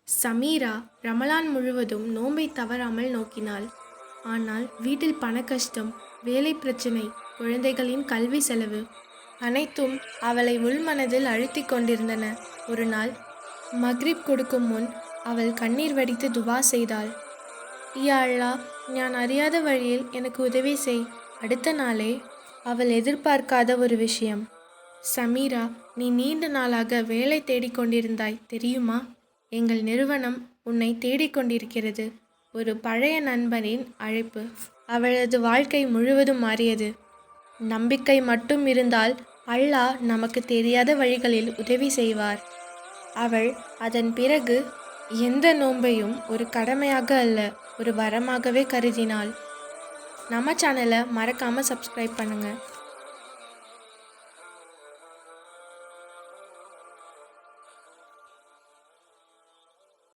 சமீரா ரமலான் முழுவதும் நோன்பை தவறாமல் நோக்கினாள். ஆனால் வீட்டில் பண கஷ்டம், வேலை பிரச்சினை, குழந்தைகளின் கல்வி செலவு அனைத்தும் அவளை உள்மனதில் அழுத்திக் கொண்டிருந்தன. ஒரு நாள் மக்ரிப் கொடுக்கும் முன் அவள் கண்ணீர் வடித்து துவா செய்தாள். யா அல்லாஹ், நான் அறியாத வழியில் எனக்கு உதவி செய். அடுத்த நாளே அவள் எதிர்பார்க்காத ஒரு விஷயம். சமீரா, நீ நீண்ட நாளாக வேலை தேடிக்கொண்டிருந்தாய் தெரியுமா? எங்கள் நிறுவனம் உன்னை தேடிக்கொண்டிருக்கிறது. ஒரு பழைய நண்பனின் அழைப்பு. அவளது வாழ்க்கை முழுவதும் மாறியது. நம்பிக்கை மட்டும் இருந்தால் அல்லாஹ் நமக்கு தெரியாத வழிகளில் உதவி செய்வார். அவள் அதன் பிறகு எந்த நோன்பையும் ஒரு கடமையாக அல்ல, ஒரு வரமாகவே கருதினாள். நம்ம சேனலை மறக்காமல் சப்ஸ்கிரைப் பண்ணுங்கள்.